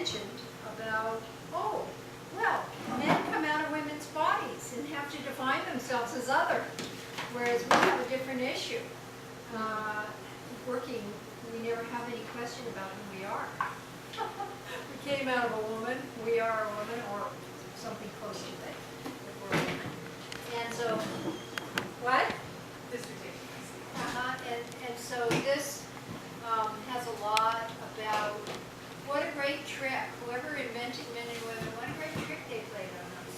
mentioned about, oh, well, men come out of women's bodies and have to define themselves as other, whereas we have a different issue. Working, we never have any question about who we are. We came out of a woman, we are a woman, or something close to that, if we're a woman. And so, what? Dissertation. And so this has a lot about what a great trick. Whoever invented men and women, what a great trick they played on us.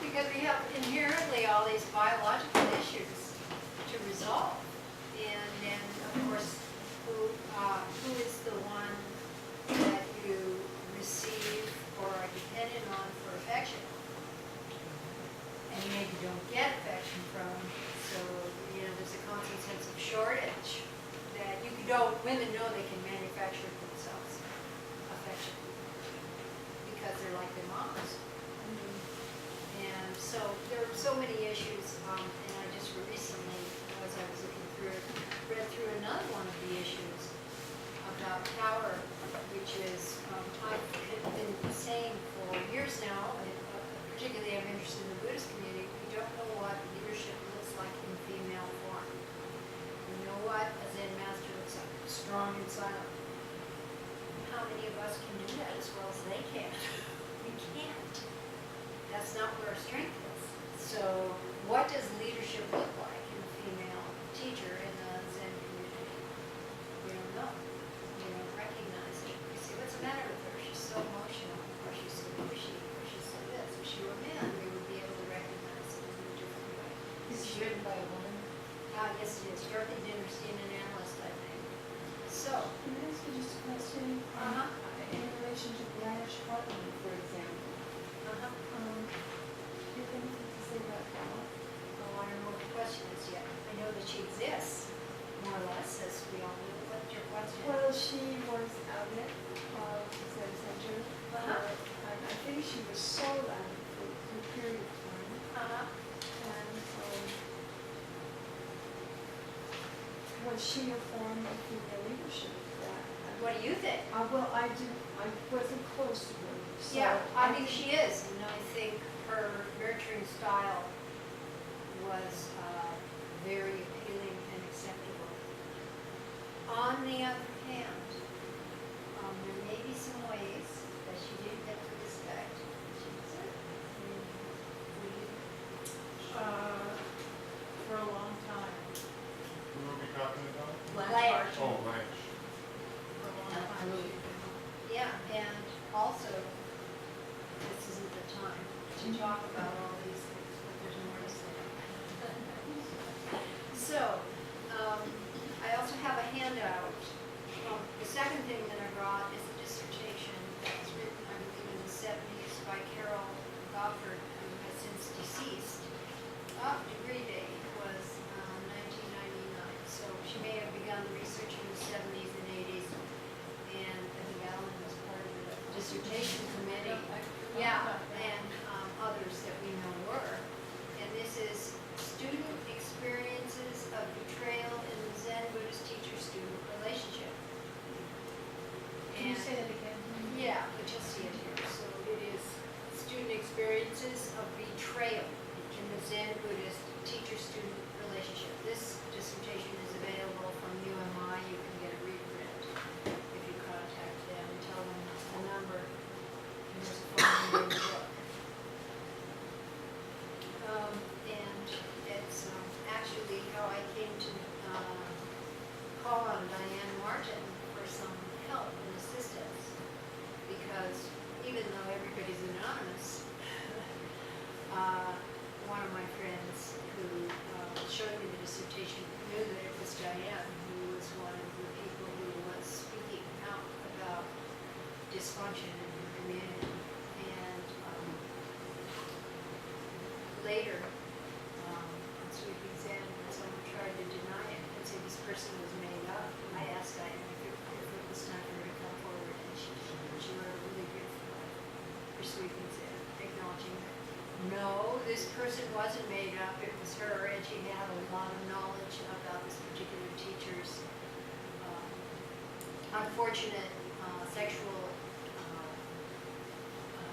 Because we have inherently all these biological issues to resolve. And then, of course, who is the one that you receive or are dependent on for affection? And maybe don't get affection from. So, there's a constant sense of shortage that women know they can manufacture themselves affection because they're like their moms. And so there are so many issues, and I just recently, as I was looking through it, read through another one of the issues about power, which is, I've been saying for years now, particularly I'm interested in the Buddhist community, we don't know what leadership looks like in female form. You know what a Zen master looks like? Strong and silent. How many of us can do that as well as they can? We can't. That's not where our strength is. So what does leadership look like in a female teacher in the Zen community? We don't know. We don't recognize it. We say, what's the matter with her? She's so emotional. Or she's so pushy. Or she's so this. If she were a man, we would be able to recognize it in a different way. Is it written by a woman? Yes, it is. Dorothy Dinnerstein, an analyst, I think. So, Can I ask you just a question? In relation to Blanche Hartman, for example, do you have anything to say about that? oh, I don't know what the question is yet. I know that she exists, more or less, as we all know. What's your question? Well, she was abbot of the Zen Center. I think she was sold out for a period of time. And was she a form of female leadership? What do you think? Well, I wasn't close to her. So Yeah, I think she is, and I think her nurturing style was very appealing and acceptable. On the other hand, there may be some ways that she didn't get the respect she deserved. For a long time. Who are we talking about? Blanche. Oh, Blanche. For a long time. Yeah, and also, this isn't the time to talk about all these things, but there's more to say. So, I also have a handout. The second thing that I brought is a dissertation that was written, I believe, in the 70s by Carol Gofford, who has since deceased. Degree date was 1999, so she may have begun the research in the 70s and 80s, and I think Alan was part of the dissertation committee. Yeah, and others that we know were. And this is student experiences of betrayal in the Zen Buddhist teacher-student relationship. Can you And- say that again? Yeah, but you'll see it here. So it is student experiences of betrayal in the Zen Buddhist teacher-student relationship. This dissertation is available from UMI. You can get a reprint if you contact them and tell them the number. And there's a phone number in the book. And it's actually how I came to call on Diane Martin for some help and assistance, because even though everybody's anonymous, one of my friends who showed me the dissertation knew that it was Diane, who was one of the people who was speaking out about dysfunction in her community. And later, on Sweeping Zen, when someone tried to deny it and say this person was made up, I asked Diane if it was time for her to come forward, and she wrote a really beautiful letter for Sweeping Zen, acknowledging that no, this person wasn't made up, it was her, and she had a lot of knowledge about this particular teacher's unfortunate sexual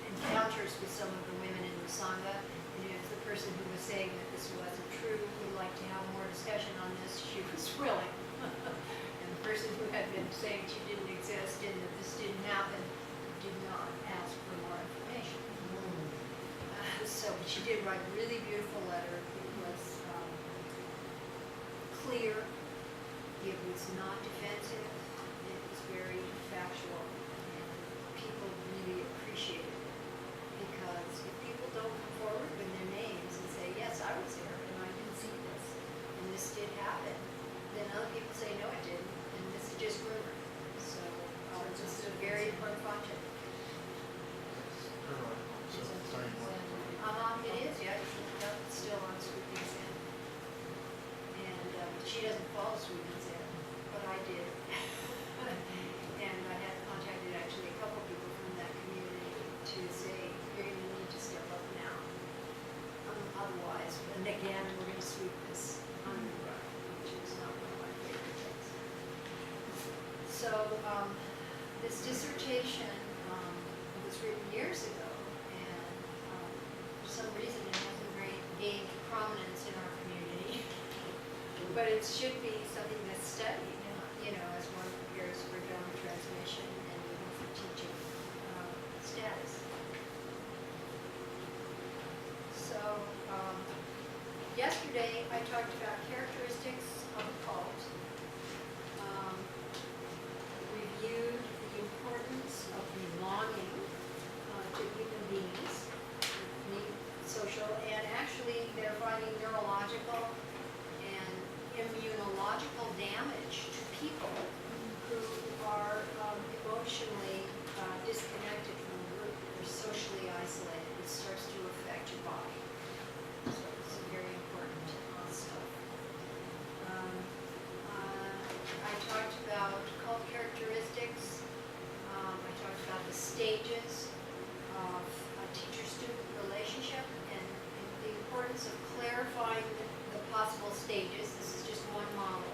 encounters with some of the women in the Sangha. And if the person who was saying that this wasn't true would like to have more discussion on this, she was willing. And the person who had been saying she didn't exist and that this didn't happen did not ask for more information. So she did write a really beautiful letter. It was clear. It was not defensive. It was very factual. And people really appreciated it. Because if people don't come forward with their names and say, yes, I was there and I didn't see this, and this did happen, then other people say, no, it didn't, and this is just rumor. So this is a very important function. So, sorry, what? It is, yeah, it's still on Sweeping's End. And she doesn't follow Sweeping's End, but I did. And I had contacted actually a couple people from that community to say, you're going to need to step up now. Otherwise, and again, we're going to sweep this under the rug, which is not one of my favorite things. So this dissertation was written years ago, and for some reason it hasn't gained prominence in our community. But it should be something that's studied, you know, as one prepares for donor transmission and even for teaching status. So yesterday I talked about characteristics of a cult, reviewed the importance of belonging to human beings, social, and actually they're finding neurological and immunological damage to people who are emotionally disconnected from the group. They're socially isolated. It starts to affect your body. So it's very important stuff. I talked about cult characteristics. I talked about the stages of a teacher-student relationship and the importance of clarifying the possible stages. This is just one model.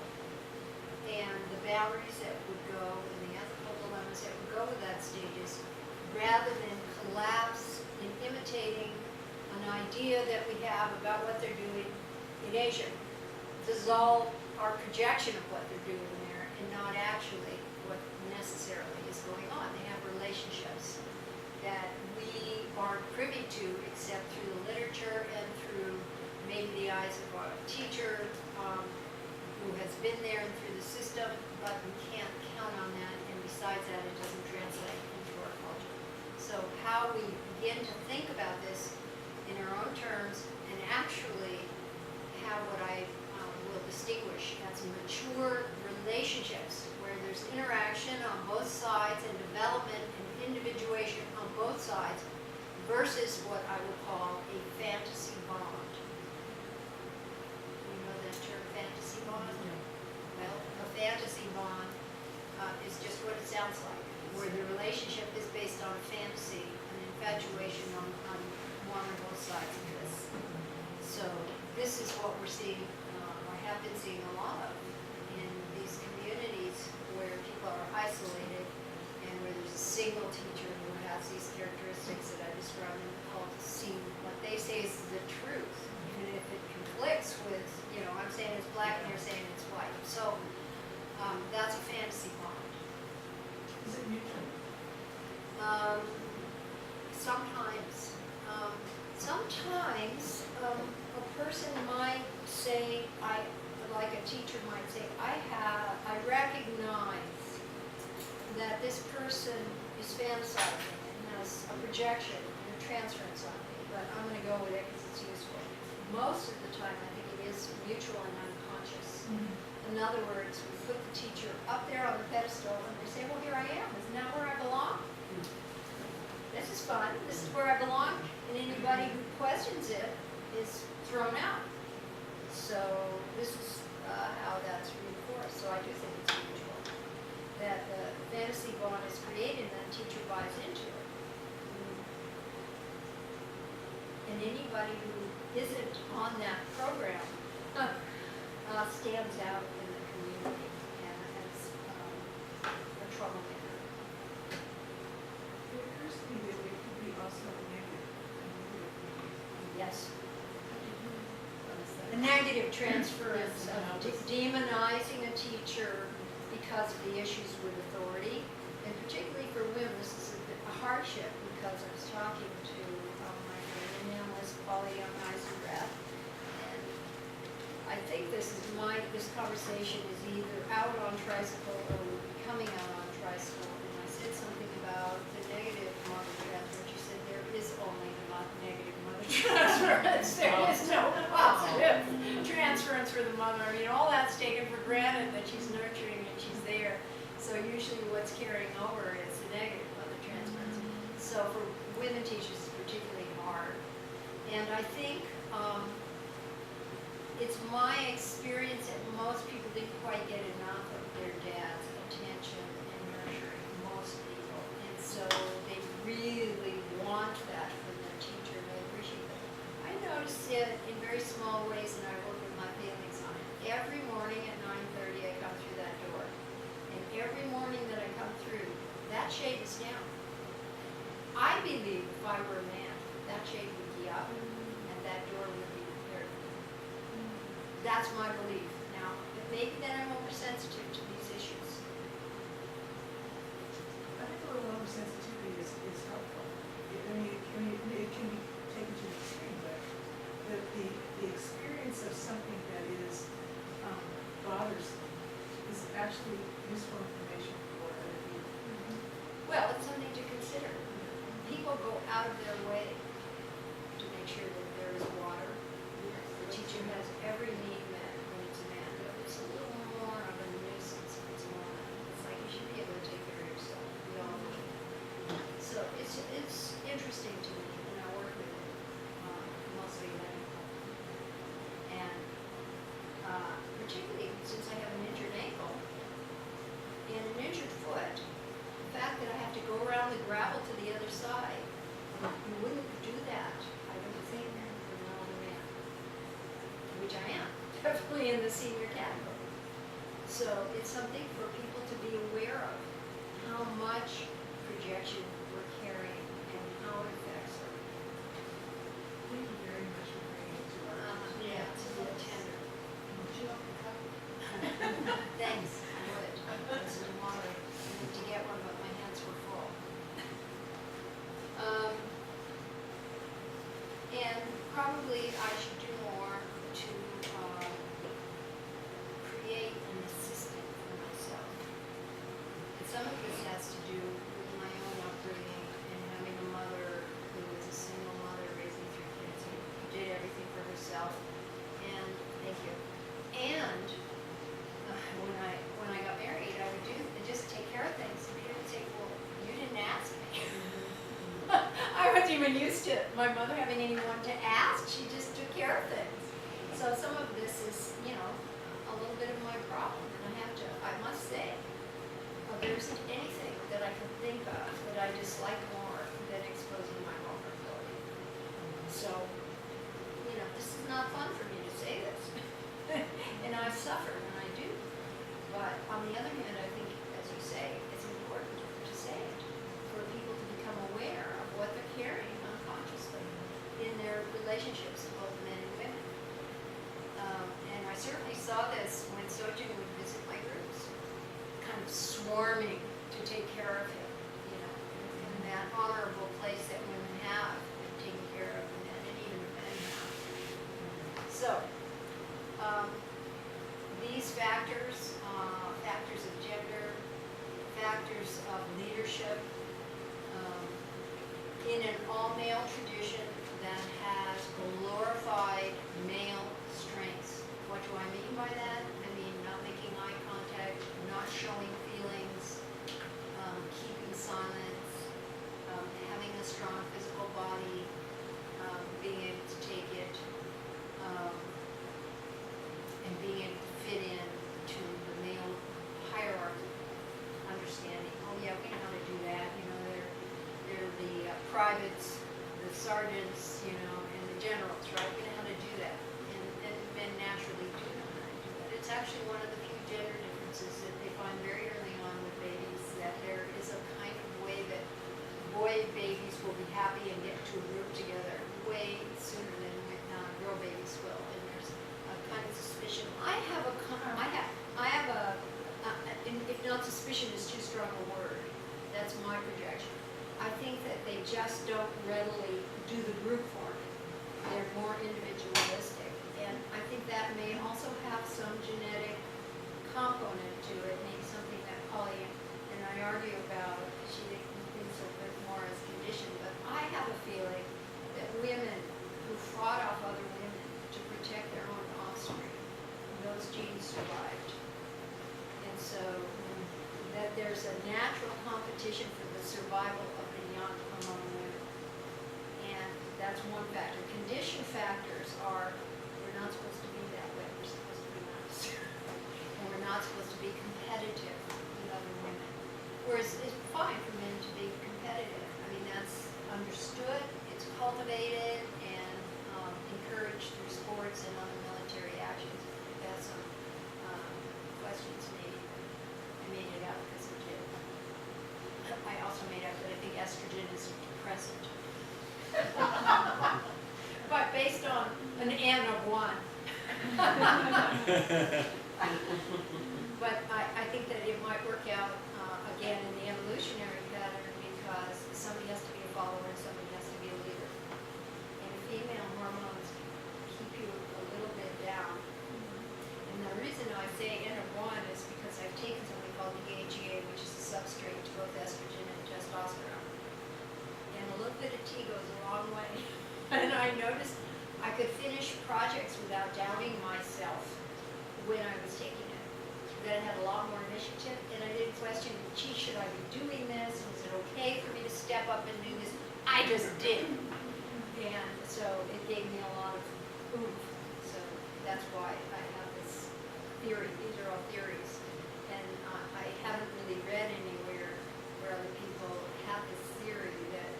And the boundaries that would go and the ethical dilemmas that would go with that stages, rather than collapse in imitating an idea that we have about what they're doing in Asia. This is all our projection of what they're doing there and not actually what necessarily is going on. They have relationships that we aren't privy to except through the literature and through maybe the eyes of a teacher who has been there and through the system, but we can't count on that, and besides that, it doesn't translate into our culture. So how we begin to think about this in our own terms and actually have what I will distinguish as mature relationships where there's interaction on both sides and development and individuation on both sides versus what I would call a fantasy bond. You know that term, fantasy bond? Well, a fantasy bond is just what it sounds like, where the relationship is based on fantasy, an infatuation on one or both sides of this. So this is what we're seeing, or have been seeing a lot of in these communities where people are isolated and where there's a single teacher who has these characteristics that I described in the cult to see what they say is the truth, even if it conflicts with, you know, I'm saying it's black and you're saying it's white. So that's a fantasy bond. Is it mutual? Sometimes. Sometimes a person might say, like a teacher might say, I recognize that this person is fantasizing and has a projection and a transference on me, but I'm going to go with it because it's useful. Most of the time, I think it is mutual and unconscious. In other words, we put the teacher up there on the pedestal and we say, well, here I am. Isn't that where I belong? This is fun. This is where I belong. And anybody who questions it is thrown out. So this is how that's reinforced. So I do think it's mutual. That the fantasy bond is created and the teacher buys into it. And anybody who isn't on that program stands out in the community and as a troublemaker. occurs to me that it could be also negative. Yes. The negative transference of demonizing a teacher because of the issues with authority, and particularly for women, this is a hardship because I was talking to my friend and analyst, Polly Young-Eisendrath, and I think this conversation is either out on tricycle or will be coming out on tricycle, and I said something about the negative mother transfer, and she said there is only the negative mother transference, there is no positive transference for the mother. I mean, all that's taken for granted that she's nurturing and she's there. So usually what's carrying over is the negative mother transference. So for women teachers, it's particularly hard. And I think it's my experience that most people didn't quite get enough of their dad's attention and nurturing, most people. And so they really want that from their teacher, and they appreciate that. I notice it in very small ways, and I work with my feelings on it. Every morning at 9:30, I come through that door. And every morning that I come through, that shade is down. I believe if I were a man, that shade would be up, and that door would be prepared. That's my belief. Now, maybe then I'm oversensitive to these issues. I think a little oversensitivity is helpful. I mean, it can be taken to the extreme, but the experience of something that is bothersome is actually useful information for other people. Well, it's something to consider. People go out of their way to make sure that there is water. The teacher has every need met when it's a man, but it's a little more of a nuisance if it's a woman. It's like you should be able to take care of yourself. We all do. So it's interesting to me, and I work with it mostly men. And particularly since I have an injured ankle and an injured foot, the fact that I have to go around the gravel to the other side, you wouldn't do that, I don't think, for an older man, which I am, definitely in the senior category. So it's something for people to be aware of, how much projection we're carrying and how it affects her. Thank you very much for bringing it to our attention. Yeah, it's a little tender. Would you like a copy? Thanks, I would. It's in water. I need to get one, but my hands were full. And probably I should do more to create an assistant for myself. And some of this has to do with my own upbringing and having a mother who was a single mother raising 3 kids who did everything for herself. And thank you. And when I got married, I would just take care of things. And people would say, well, you didn't ask me. I wasn't even used to my mother having anyone to ask. She just took care of things. So some of this is, a little bit of my problem. And I must say, there isn't anything that I can think of that I dislike more than exposing my vulnerability. So, this is not fun for me to say this. And I've suffered, and I do. But on the other hand, I think, as you say, it's important to say it for people to become aware of what they're carrying unconsciously in their relationships, both men and women. And I certainly saw this when Sojin would visit my groups, kind of swarming to take care of him, in that honorable place that women have in taking care of the men, and even the men have. So, these factors, factors of gender, factors of leadership, in an all-male tradition that has glorified male strengths. What do I mean by that? I mean not making eye contact, not showing feelings, keeping silence, having a strong physical body, being able to take it, and being able to fit in to the male hierarchy, understanding, oh yeah, we know how to do that, they're the privates, the sergeants, and the generals, right? We know how to do that, and men naturally do know how to do that. It's actually one of the few gender differences that they find very early on with babies, that there is a kind of way that boy babies will be happy and get to a group together way sooner than girl babies will. And there's a kind of suspicion. I have if not suspicion is too strong a word, that's my projection. I think that they just don't readily do the group forming. They're more individualistic. And I think that may also have some genetic component to it, maybe something that Polly and I argue about. She thinks of it more as conditioned, but I have a feeling that women who fought off other women to protect their own offspring, those genes survived. And so that there's a natural competition for the survival of the young among women. And that's one factor. Condition factors are, we're not supposed to be that way, we're supposed to be nice. And we're not supposed to be competitive with other women. Whereas it's fine for men to be competitive. I mean, that's understood, it's cultivated, and encouraged through sports and other military actions. That's some questions maybe. I made it up because it did. I also made up that I think estrogen is a depressant. But based on an N of 1. But I think that it might work out again in the evolutionary pattern because somebody has to be a follower and somebody has to be a leader. And female hormones keep you a little bit down. And the reason I say N of 1 is because I've taken something called DHEA, which is a substrate to both estrogen and testosterone. And a little bit of tea goes a long way. And I noticed I could finish projects without doubting myself when I was taking it. That I had a lot more initiative, and I didn't question, gee, should I be doing this? Was it okay for me to step up and do this? I just did. And so it gave me a lot of oomph. So that's why I have this theory. These are all theories. And I haven't really read anywhere where other people have this theory that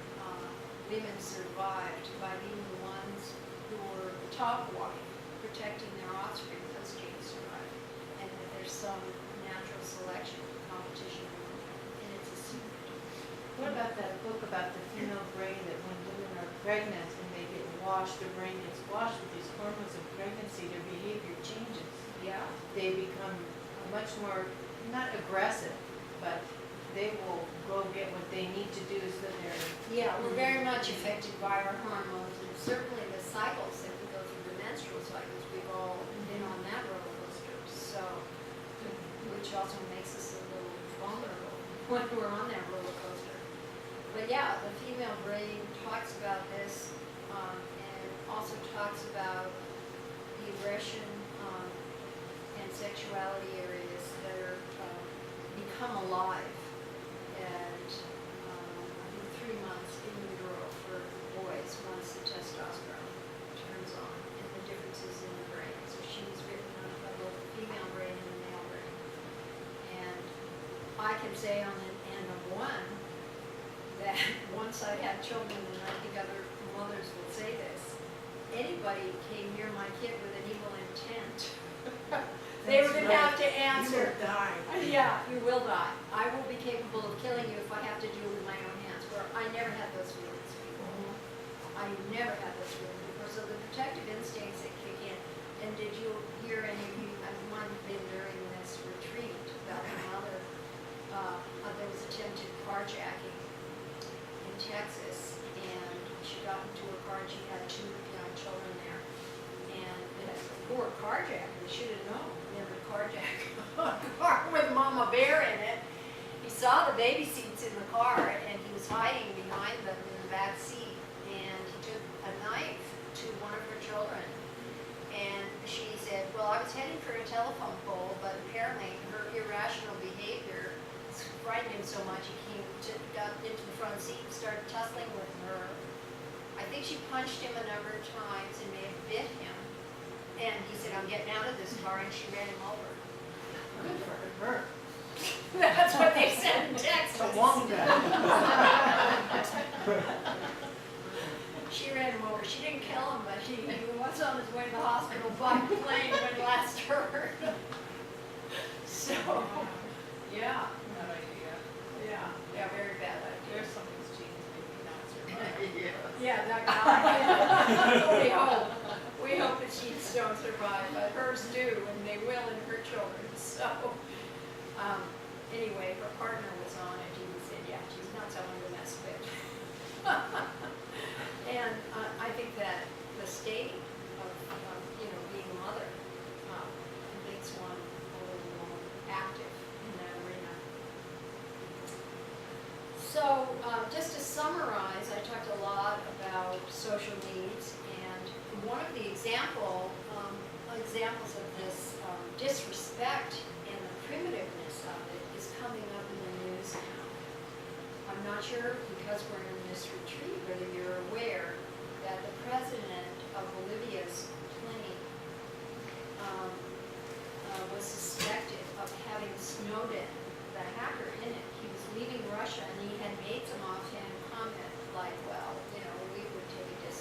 women survived by being the ones who were top walking, protecting their offspring. Those genes survived. And that there's some natural selection, competition, and it's a secret. What about that book about the female brain, that when women are pregnant and they get washed, their brain gets washed with these hormones of pregnancy, their behavior changes. Yeah. They become much more, not aggressive, but they will go get what they need to do so they're... Yeah, we're very much affected by our hormones, and certainly the cycles that we go through, the menstrual cycles, we've all been on that roller coaster, so, which also makes us a little vulnerable when we're on that roller coaster. But yeah, the female brain talks about this, and also talks about the aggression and sexuality areas that are become alive. And I think 3 months in utero for boys once the testosterone turns on, and the differences in the brain. So she's written about both the female brain and the male brain. And I can say on an N of 1 that once I had children, and I think other mothers will say this, anybody came near my kid with an evil intent, they were going to have to answer. You will die. Yeah, you will die. I will be capable of killing you if I have to do it with my own hands. Where I never had those feelings before. I never had those feelings before. So the protective instincts that kick in. And did you hear any of you? I might have been during this retreat about my mother. There was attempted carjacking in Texas, and she got into a car. And she had 2 young children there, and the poor carjacker, they should have known. Never carjack a car with Mama Bear in it. He saw the baby seats in the car, and he was hiding behind them in the back seat, and he took a knife to one of her children. And she said, well, I was heading for a telephone pole, but apparently her irrational behavior frightened him so much got into the front seat and started tussling with her. I think she punched him a number of times and may have bit him. And he said, I'm getting out of this car, and she ran him over. Good for her. That's what they said in Texas. A wonga. She ran him over. She didn't kill him, but he was on his way to the hospital by plane when last heard. So, yeah. Bad idea. Yeah, very bad idea. There's something's genes. Yeah, that guy. We hope that sheets don't survive, but hers do, and they will in her children, so. Anyway, her partner was on it, he said, yeah, she's not someone to mess with. And I think that the state of being a mother makes one a little more active in that arena. So, just to summarize, I talked a lot about social needs, and one of the examples of this disrespect and the primitiveness of it is coming up in the news now. I'm not sure, because we're in this retreat, whether you're aware that the president of Bolivia's plane was suspected of having Snowden, the hacker, in it. He was leaving Russia, and he had made some offhand comment like, well, we would take a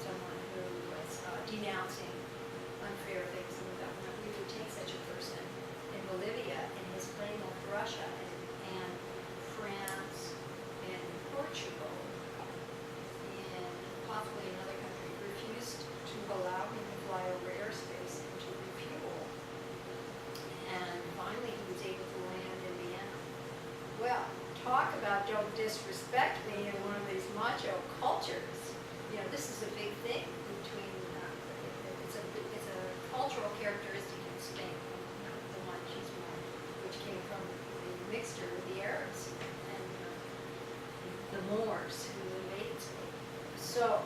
someone who was denouncing unfair things in the government, we would take such a person in Bolivia, and his plane left Russia and France and Portugal and possibly another country refused to allow him to fly over airspace and to refuel. And finally he was able to land in Vienna. Well, talk about don't disrespect me in one of these macho cultures. This is a big thing between, it's a cultural characteristic in Spain, the one she's from, which came from the mixture with the Arabs and the Moors who invaded Spain. So,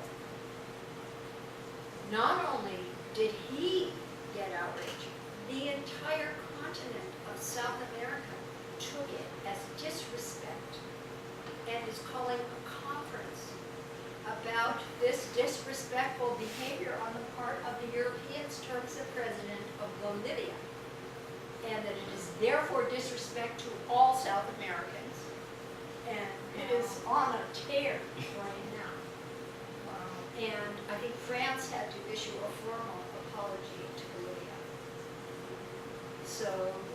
not only did he get outraged, the entire continent of South America took it as disrespect and is calling a conference about this disrespectful behavior on the part of the Europeans towards the president of Bolivia, and that it is therefore disrespect to all South Americans, and it is on a tear right now. And I think France had to issue a formal apology to Bolivia. So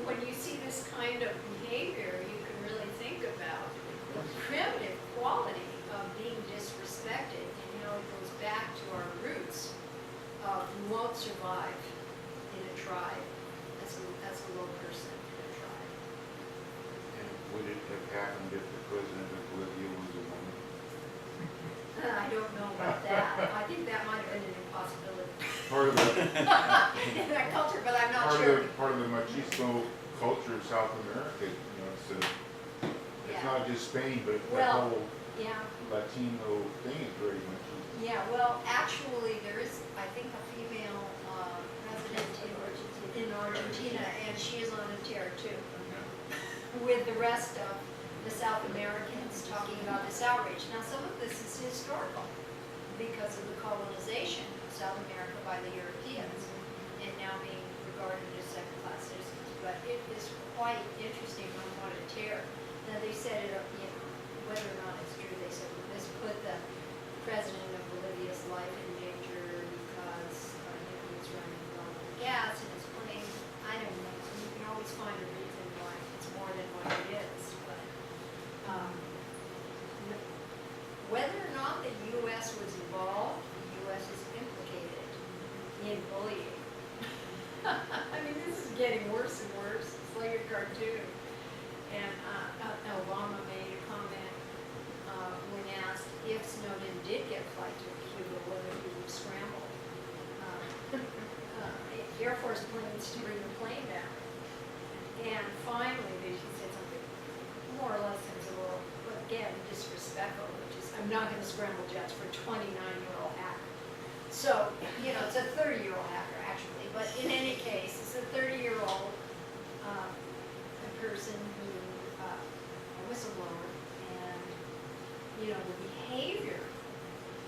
when you see this kind of behavior, you can really think about the primitive quality of being disrespected, and it goes back to our roots of you won't survive in a tribe as a low person in a tribe. And would it have happened if the president of Bolivia was a woman? I don't know about that. I think that might have been an impossibility Part of the in that culture, but I'm not sure. part of the machismo culture of South America, it's not just Spain, but the Well, whole Yeah, Latino thing is very machismo. yeah, well, actually, there is, I think, a female president in Argentina, and she is on a tear too, with the rest of the South Americans talking about this outrage. Now, some of this is historical because of the colonization of South America by the Europeans and now being regarded as second-class citizens. But it is quite interesting on what a tear. Now, they set it up, whether or not it's true, they said this put the president of Bolivia's life in danger because he was running low on gas in his plane. I don't know. You can always find a reason why it's more than what it is. But whether or not the U.S. was involved, the U.S. is implicated in bullying. I mean, this is getting worse and worse. It's like a cartoon. And Obama made a comment when asked if Snowden did get flight to Cuba, whether he would scramble Air Force planes to bring the plane down. And finally, he said something more or less sensible, but again, disrespectful, which is, I'm not going to scramble jets for a 29-year-old hacker. So, it's a 30-year-old hacker, actually. But in any case, it's a 30-year-old person who, a whistleblower, and, the behavior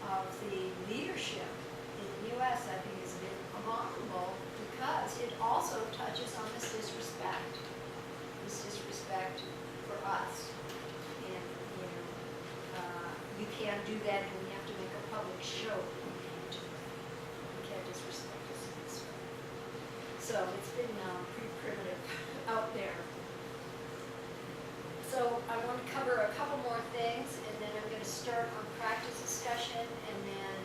of the leadership in the U.S., I think, has been abominable because it also touches on this disrespect for us. And, you can't do that, and we have to make a public show. You can't disrespect us in this way. So it's been pretty primitive out there. So I want to cover a couple more things, and then I'm going to start on practice discussion, and then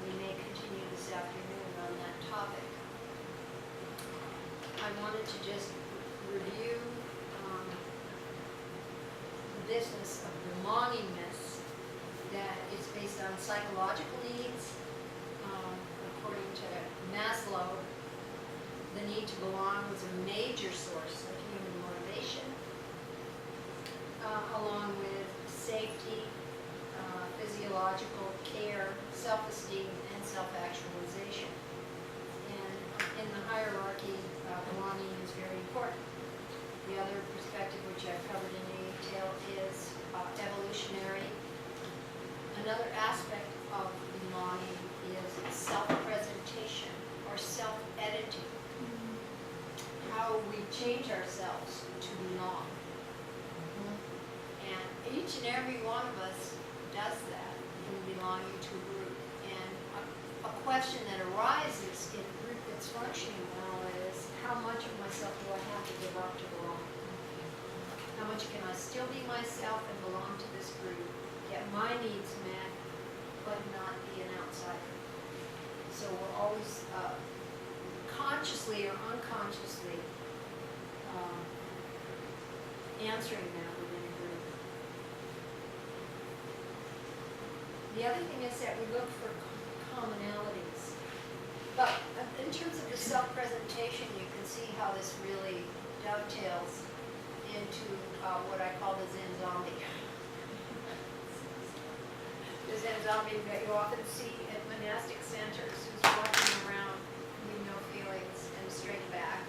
we may continue this afternoon on that topic. I wanted to just review the business of belongingness, that is based on psychological needs. According to Maslow, the need to belong was a major source of human motivation, along with safety, physiological care, self-esteem, and self-actualization. And in the hierarchy, belonging is very important. The other perspective, which I've covered in detail, is evolutionary. Another aspect of belonging is self-presentation or self-editing. How we change ourselves to belong. And each and every one of us does that in belonging to a group. And a question that arises in a group that's functioning well is, how much of myself do I have to give up to belong? How much can I still be myself and belong to this group, get my needs met, but not be an outsider? So we're always consciously or unconsciously answering that within a group. The other thing is that we look for commonalities. But in terms of the self-presentation, you can see how this really dovetails into what I call the Zen zombie. The Zen zombie that you often see at monastic centers, who's walking around with no feelings and a straight back,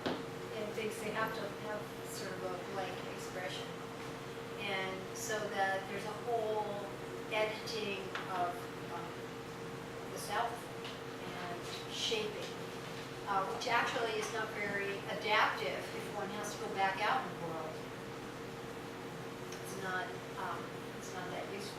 and thinks they have to have sort of a blank expression. And so that there's a whole editing of the self and shaping, which actually is not very adaptive if one has to go back out in the world. It's not that useful.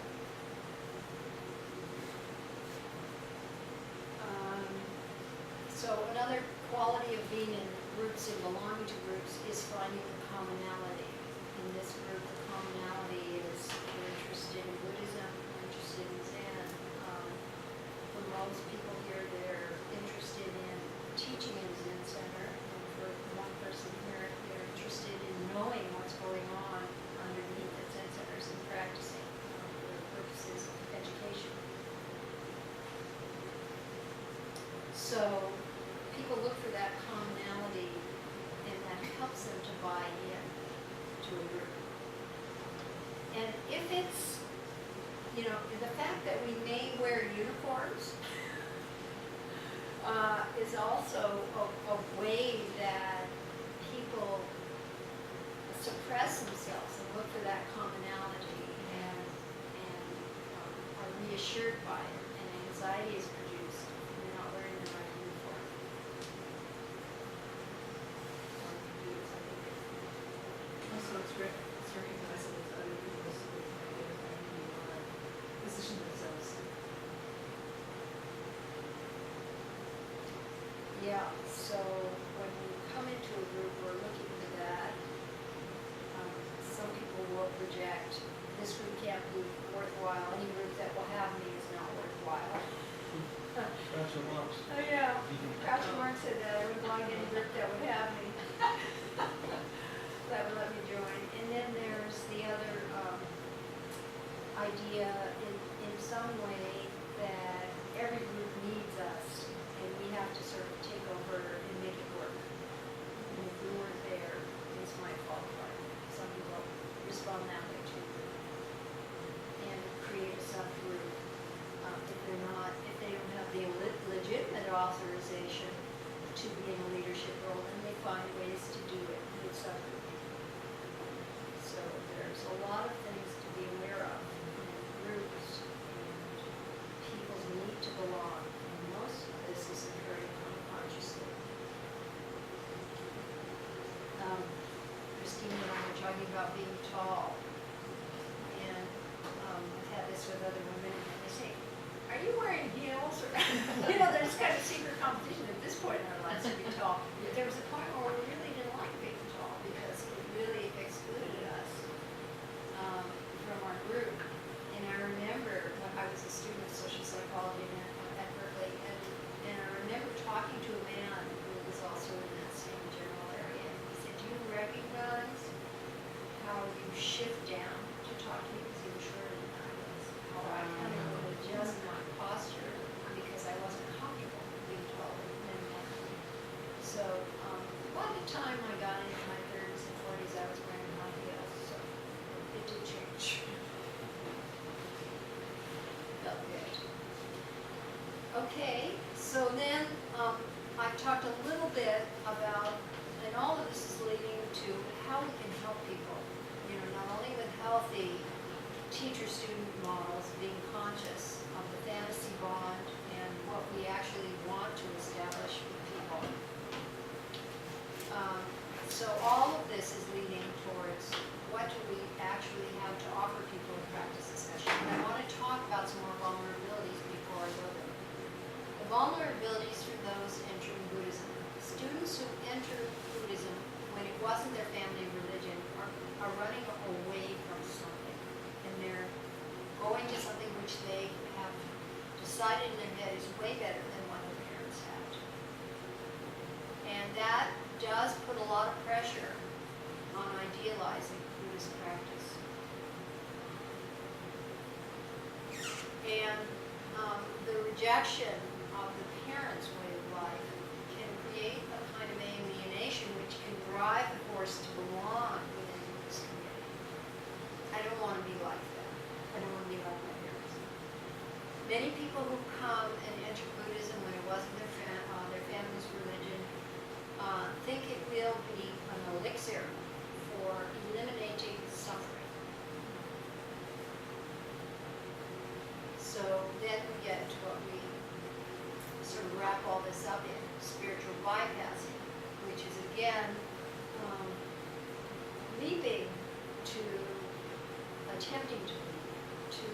So another quality of being in groups and belonging to groups is finding the commonality. In this group, the commonality is we're interested in Buddhism, we're interested in Zen. For most people here, they're interested in teaching in a Zen center. And for one person here, they're interested in knowing what's going on underneath the Zen centers and practicing for the purposes of education. So people look for that commonality, and that helps them to buy in to a group. And if it's, the fact that we may wear uniforms is also a way that people suppress themselves and look for that commonality and are reassured by it, and anxiety is produced when they're not wearing the right uniform. Also, it's recognizable to other people so they can identify who you are, position themselves. Yeah, so when we come into a group, we're looking for that. Some people will project, this group can't be worthwhile, any group that will have me is not worthwhile. Gotcha, Marks. Oh, yeah. Groucho Marx said that, I would like any group that would have me. That would let me join. And then there's the other idea in some way that every group needs us, and we have to sort of take over and make it work. And if we weren't there, things might fall apart. Some people respond that way too. And create a subgroup. If they don't have the legitimate authorization to be in a leadership role, then they find ways to do it with subgroup. So there's a lot of things to be aware of in groups and people's need to belong. And most of this is occurring unconsciously. Christine and I were talking about being tall. And I've had this with other women, and they say, are you wearing heels? Or there's kind of secret competition at this point in our lives to be tall. But there was a point where we really didn't like being tall because it really excluded us. talking to a man who was also in that same general area. And he said, do you recognize how you shift down to talk to me, because he was shorter than I was? How I kind of would adjust my posture because I wasn't comfortable being taller than men. So by the time I got into my 30s and 40s, I was wearing high heels, so it did change. Felt good. Okay, so then I've talked a little bit about, and all of this is leading to how we can help people. You know, not only with healthy teacher-student models, being conscious of the fantasy bond and what we actually want to establish with people. So all of this is leading towards what do we actually have to offer people in practice discussion. And I want to talk about some more vulnerabilities before I go there. The vulnerabilities for those entering Buddhism. Students who enter Buddhism when it wasn't their family religion are running away from something. And they're going to something which they have decided in their head is way better than what their parents had. And that does put a lot of pressure on idealizing Buddhist practice. And the rejection of the parents' way of life can create a kind of alienation which can drive the force to belong within this community. I don't want to be like that. I don't want to be like my parents. Many people who come and enter Buddhism when it wasn't their family's religion think it will be an elixir for eliminating suffering. So then we get to what we sort of wrap all this up in, spiritual bypassing, which is again leaping to, attempting to